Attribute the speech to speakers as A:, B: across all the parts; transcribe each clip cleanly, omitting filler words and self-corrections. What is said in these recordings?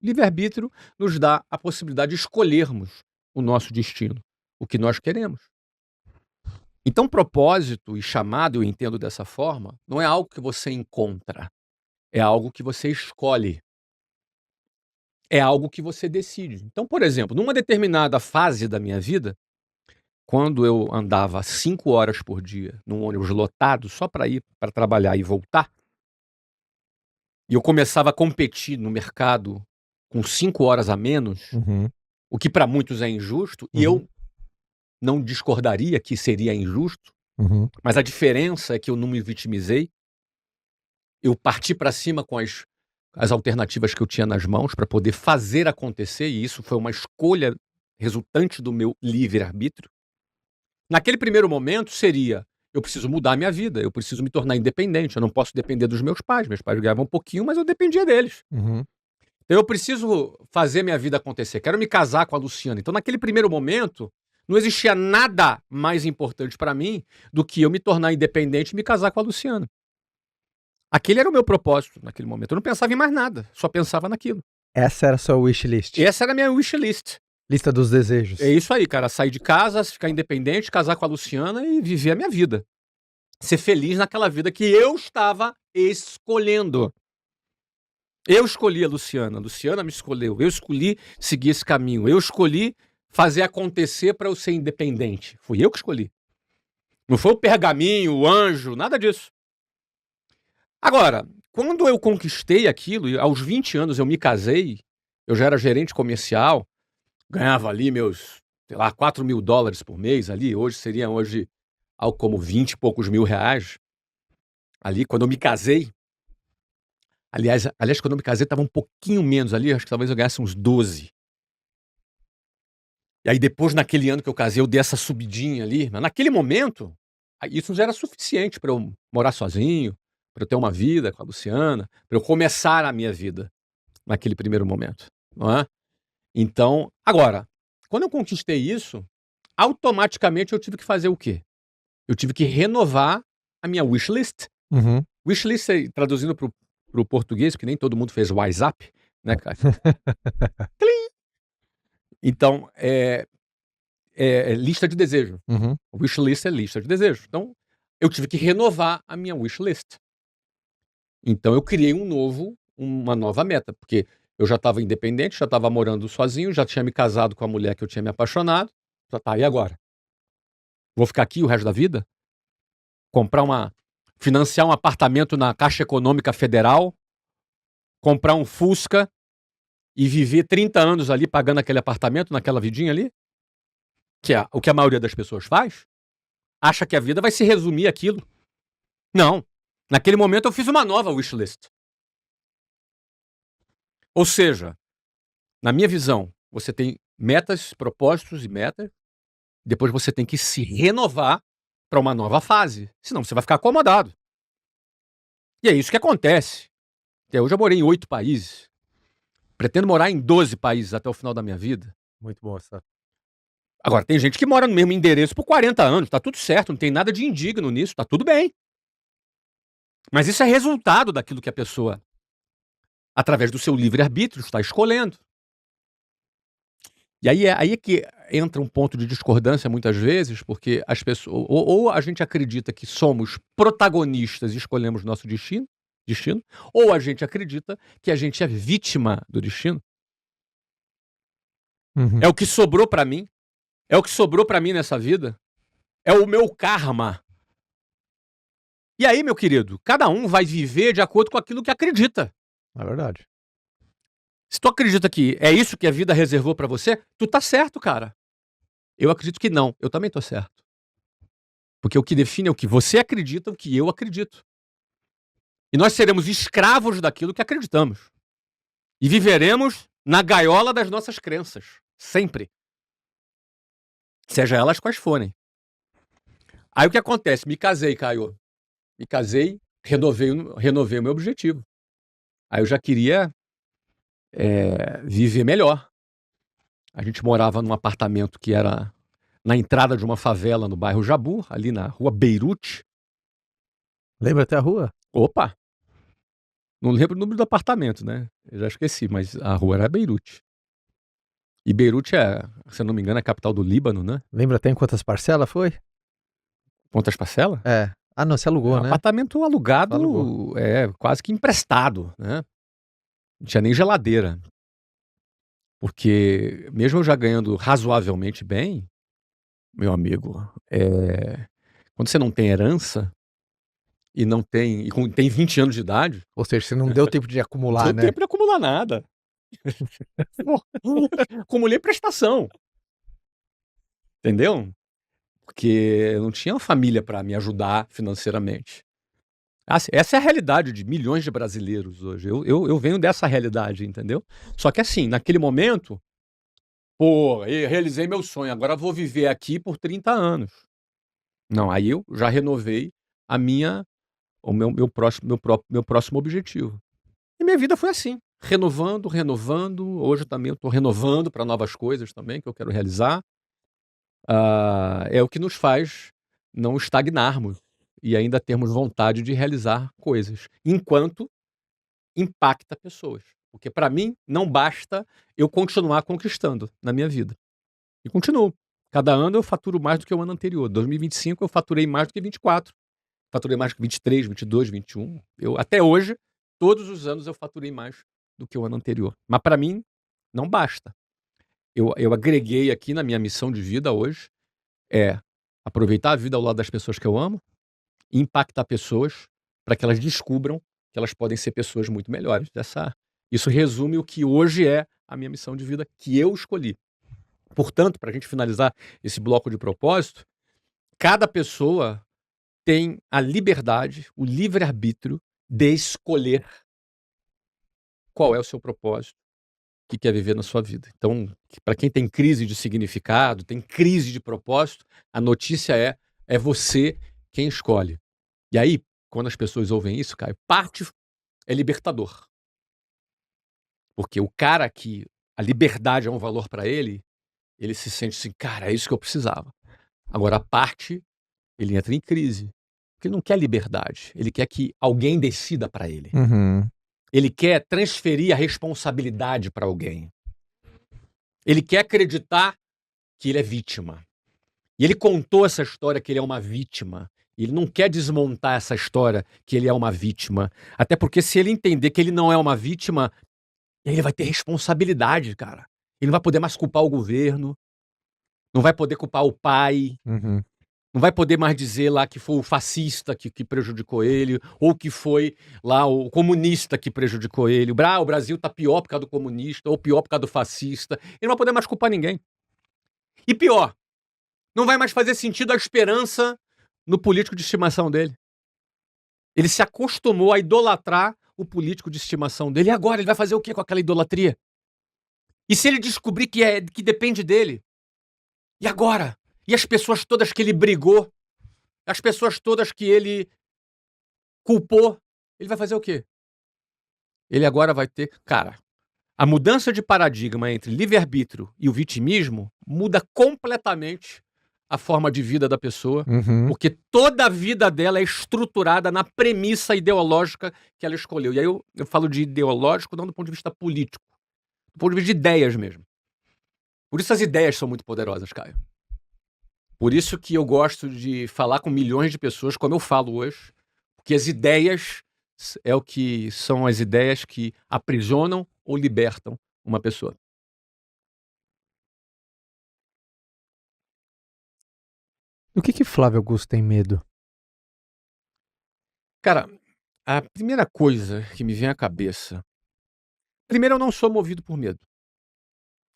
A: Livre-arbítrio nos dá a possibilidade de escolhermos o nosso destino, o que nós queremos. Então, propósito e chamado, eu entendo dessa forma, não é algo que você encontra, é algo que você escolhe, é algo que você decide. Então, por exemplo, numa determinada fase da minha vida, quando eu andava 5 horas por dia num ônibus lotado só para ir para trabalhar e voltar, e eu começava a competir no mercado com 5 horas a menos,
B: Uhum.
A: o que para muitos é injusto, e
B: Uhum.
A: eu não discordaria que seria injusto,
B: Uhum.
A: mas a diferença é que eu não me vitimizei, eu parti para cima com as alternativas que eu tinha nas mãos para poder fazer acontecer, e isso foi uma escolha resultante do meu livre-arbítrio. Naquele primeiro momento seria: eu preciso mudar a minha vida, eu preciso me tornar independente, eu não posso depender dos meus pais ganhavam um pouquinho, mas eu dependia deles.
B: Uhum.
A: Então eu preciso fazer minha vida acontecer, quero me casar com a Luciana. Então naquele primeiro momento, não existia nada mais importante para mim do que eu me tornar independente e me casar com a Luciana. Aquele era o meu propósito naquele momento, eu não pensava em mais nada, só pensava naquilo.
B: Essa era a sua wishlist.
A: Essa era a minha wishlist.
B: Lista dos desejos.
A: É isso aí, cara, sair de casa, ficar independente, casar com a Luciana e viver a minha vida. Ser feliz naquela vida que eu estava escolhendo. Eu escolhi a Luciana me escolheu, eu escolhi seguir esse caminho, eu escolhi fazer acontecer para eu ser independente. Fui eu que escolhi. Não foi o pergaminho, o anjo, nada disso. Agora, quando eu conquistei aquilo, e aos 20 anos eu me casei, eu já era gerente comercial, ganhava ali meus, sei lá, $4.000 por mês ali, hoje seria algo como 20 e poucos mil reais. Ali, quando eu me casei, aliás, quando eu me casei estava um pouquinho menos ali, acho que talvez eu ganhasse uns 12. E aí depois, naquele ano que eu casei, eu dei essa subidinha ali, mas naquele momento, isso já era suficiente para eu morar sozinho, para eu ter uma vida com a Luciana, para eu começar a minha vida naquele primeiro momento, não é? Então, agora, quando eu conquistei isso, automaticamente eu tive que fazer o quê? Eu tive que renovar a minha wishlist.
B: Uhum.
A: Wishlist, traduzindo para o português, porque nem todo mundo fez WhatsApp, né, cara? Então, é lista de desejo.
B: Uhum.
A: Wishlist é lista de desejo. Então, eu tive que renovar a minha wishlist. Então, eu criei uma nova meta, porque eu já estava independente, já estava morando sozinho, já tinha me casado com a mulher que eu tinha me apaixonado. Já tá, e agora? Vou ficar aqui o resto da vida? Financiar um apartamento na Caixa Econômica Federal, comprar um Fusca e viver 30 anos ali pagando aquele apartamento, naquela vidinha ali? Que é o que a maioria das pessoas faz? Acha que a vida vai se resumir àquilo. Não. Naquele momento eu fiz uma nova wishlist. Ou seja, na minha visão, você tem metas, propósitos e metas, depois você tem que se renovar para uma nova fase, senão você vai ficar acomodado. E é isso que acontece. Até hoje eu morei em 8 países. Pretendo morar em 12 países até o final da minha vida.
B: Muito bom essa.
A: Agora, tem gente que mora no mesmo endereço por 40 anos, tá tudo certo, não tem nada de indigno nisso, tá tudo bem. Mas isso é resultado daquilo que a pessoa, através do seu livre-arbítrio, está escolhendo. E aí é que entra um ponto de discordância muitas vezes, porque as pessoas ou a gente acredita que somos protagonistas e escolhemos nosso destino, ou a gente acredita que a gente é vítima do destino.
B: Uhum.
A: É o que sobrou pra mim, é o que sobrou pra mim nessa vida, é o meu karma. E aí, meu querido, cada um vai viver de acordo com aquilo que acredita.
B: É verdade.
A: Se tu acredita que é isso que a vida reservou pra você, tu tá certo, cara. Eu acredito que não, eu também tô certo. Porque o que define é o que você acredita, o que eu acredito. E nós seremos escravos daquilo que acreditamos. E viveremos na gaiola das nossas crenças. Sempre. Seja elas quais forem. Aí o que acontece? Me casei, Caio. Me casei, renovei o meu objetivo. Aí eu já queria viver melhor. A gente morava num apartamento que era na entrada de uma favela no bairro Jabu, ali na rua Beirute.
B: Lembra até a rua?
A: Opa! Não lembro o número do apartamento, né? Eu já esqueci, mas a rua era Beirute. E Beirute é, se eu não me engano, a capital do Líbano, né?
B: Lembra até em quantas parcelas foi?
A: Quantas parcelas?
B: É. Ah, não, você
A: É
B: alugou,
A: um
B: né?
A: apartamento alugado,
B: Alugou.
A: quase que emprestado, né? Não tinha nem geladeira. Porque mesmo eu já ganhando razoavelmente bem, meu amigo, quando você não tem herança e não tem tem 20 anos de idade,
B: Ou seja, você não deu tempo de
A: não
B: acumular,
A: deu
B: né?
A: tempo de acumular nada. Acumulei prestação, entendeu? Porque eu não tinha uma família para me ajudar financeiramente. Essa é a realidade de milhões de brasileiros hoje. Eu venho dessa realidade, entendeu? Só que assim, naquele momento, pô, eu realizei meu sonho, agora vou viver aqui por 30 anos. Não, aí eu já renovei meu próximo objetivo. E minha vida foi assim, renovando. Hoje também eu estou renovando para novas coisas também que eu quero realizar. É o que nos faz não estagnarmos e ainda termos vontade de realizar coisas, enquanto impacta pessoas. Porque para mim não basta eu continuar conquistando na minha vida. E continuo. Cada ano eu faturo mais do que o ano anterior. 2025 eu faturei mais do que 24. Faturei mais do que 23, 22, 21. Até hoje, todos os anos eu faturei mais do que o ano anterior. Mas para mim não basta. Eu agreguei aqui na minha missão de vida hoje aproveitar a vida ao lado das pessoas que eu amo e impactar pessoas para que elas descubram que elas podem ser pessoas muito melhores. Isso resume o que hoje é a minha missão de vida que eu escolhi. Portanto, para a gente finalizar esse bloco de propósito, cada pessoa tem a liberdade, o livre-arbítrio de escolher qual é o seu propósito que quer viver na sua vida. Então, para quem tem crise de significado, tem crise de propósito, a notícia é você quem escolhe. E aí, quando as pessoas ouvem isso, Caio, parte é libertador. Porque o cara que a liberdade é um valor para ele se sente assim, cara, é isso que eu precisava. Agora, a parte, ele entra em crise. Porque ele não quer liberdade. Ele quer que alguém decida para ele.
B: Uhum.
A: Ele quer transferir a responsabilidade para alguém. Ele quer acreditar que ele é vítima. E ele contou essa história que ele é uma vítima. Ele não quer desmontar essa história que ele é uma vítima. Até porque se ele entender que ele não é uma vítima, ele vai ter responsabilidade, cara. Ele não vai poder mais culpar o governo, não vai poder culpar o pai,
B: Uhum.
A: não vai poder mais dizer lá que foi o fascista que prejudicou ele, ou que foi lá o comunista que prejudicou ele. O Brasil tá pior por causa do comunista, ou pior por causa do fascista. Ele não vai poder mais culpar ninguém. E pior, não vai mais fazer sentido a esperança no político de estimação dele. Ele se acostumou a idolatrar o político de estimação dele. E agora ele vai fazer o que com aquela idolatria? E se ele descobrir que depende dele? E agora? E as pessoas todas que ele brigou? As pessoas todas que ele culpou? Ele vai fazer o quê? Ele agora vai ter... Cara, a mudança de paradigma entre livre-arbítrio e o vitimismo muda completamente a forma de vida da pessoa,
B: Uhum.
A: porque toda a vida dela é estruturada na premissa ideológica que ela escolheu. E aí eu falo de ideológico não do ponto de vista político, do ponto de vista de ideias mesmo. Por isso as ideias são muito poderosas, Caio. Por isso que eu gosto de falar com milhões de pessoas, como eu falo hoje, porque as ideias são as ideias que aprisionam ou libertam uma pessoa.
B: Do que Flávio Augusto tem medo?
A: Cara, a primeira coisa que me vem à cabeça... Primeiro, eu não sou movido por medo.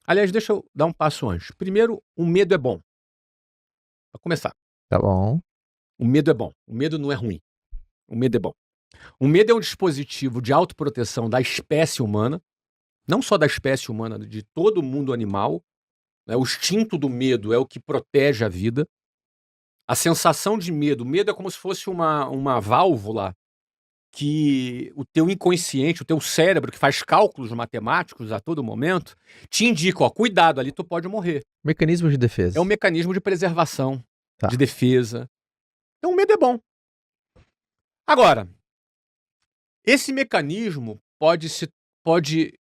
A: Aliás, deixa eu dar um passo antes. Primeiro, o medo é bom. Pra começar.
B: Tá bom.
A: O medo é bom. O medo não é ruim. O medo é bom. O medo é um dispositivo de autoproteção da espécie humana, não só da espécie humana, de todo o mundo animal. Né? O instinto do medo é o que protege a vida. A sensação de medo, o medo é como se fosse uma válvula que o teu inconsciente, o teu cérebro, que faz cálculos matemáticos a todo momento, te indica, ó, cuidado, ali tu pode morrer.
B: Mecanismo de defesa.
A: É um mecanismo de preservação,
B: Tá.
A: de defesa. Então o medo é bom. Agora, Esse mecanismo pode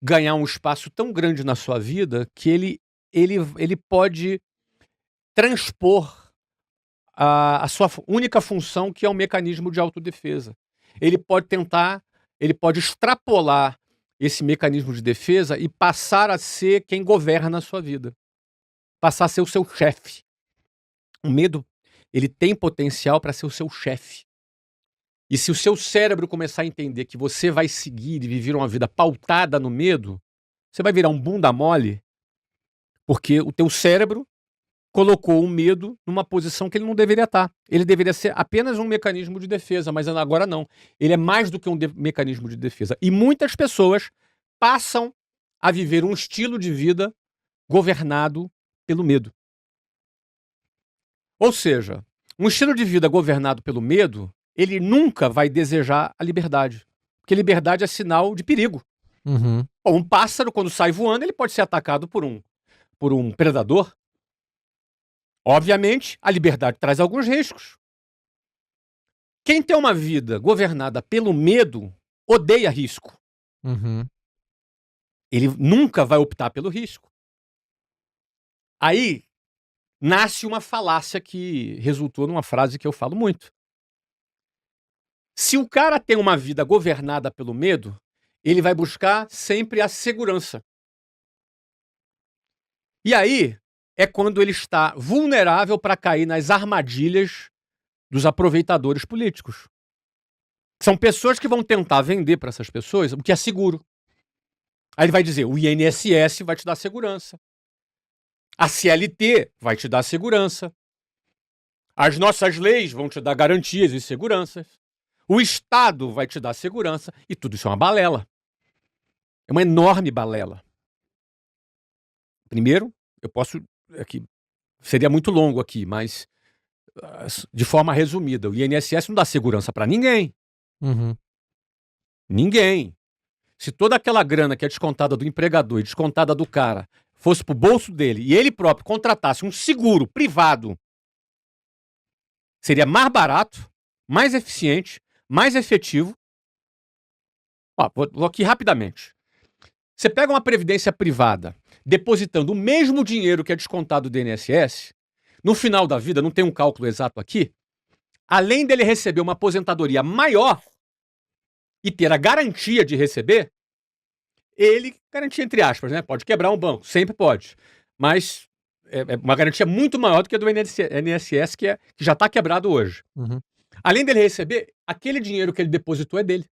A: ganhar um espaço tão grande na sua vida que ele pode transpor a sua única função, que é um mecanismo de autodefesa. Ele pode extrapolar esse mecanismo de defesa e passar a ser quem governa a sua vida. Passar a ser o seu chefe. O medo, ele tem potencial para ser o seu chefe. E se o seu cérebro começar a entender que você vai seguir e viver uma vida pautada no medo, você vai virar um bunda mole, porque o teu cérebro colocou o medo numa posição que ele não deveria estar. Ele deveria ser apenas um mecanismo de defesa, mas agora não. Ele é mais do que um mecanismo de defesa. E muitas pessoas passam a viver um estilo de vida governado pelo medo. Ou seja, um estilo de vida governado pelo medo, ele nunca vai desejar a liberdade. Porque liberdade é sinal de perigo.
B: Uhum.
A: Um pássaro, quando sai voando, ele pode ser atacado por um predador. Obviamente, a liberdade traz alguns riscos. Quem tem uma vida governada pelo medo, odeia risco.
B: Uhum.
A: Ele nunca vai optar pelo risco. Aí, nasce uma falácia que resultou numa frase que eu falo muito. Se o cara tem uma vida governada pelo medo, ele vai buscar sempre a segurança. E aí é quando ele está vulnerável para cair nas armadilhas dos aproveitadores políticos. São pessoas que vão tentar vender para essas pessoas o que é seguro. Aí ele vai dizer, o INSS vai te dar segurança. A CLT vai te dar segurança. As nossas leis vão te dar garantias e seguranças. O Estado vai te dar segurança. E tudo isso é uma balela. É uma enorme balela. Primeiro, eu posso... Aqui, seria muito longo aqui, mas de forma resumida, o INSS não dá segurança para ninguém.
B: Uhum.
A: Ninguém. Se toda aquela grana que é descontada do empregador e descontada do cara fosse pro bolso dele e ele próprio contratasse um seguro privado, seria mais barato, mais eficiente, mais efetivo. Ó, vou aqui rapidamente. Você pega uma previdência privada depositando o mesmo dinheiro que é descontado do INSS, no final da vida, não tem um cálculo exato aqui, além dele receber uma aposentadoria maior e ter a garantia de receber, ele, garantia entre aspas, né? Pode quebrar um banco, sempre pode. Mas é uma garantia muito maior do que a do INSS, que já está quebrado hoje.
B: Uhum.
A: Além dele receber, aquele dinheiro que ele depositou é dele.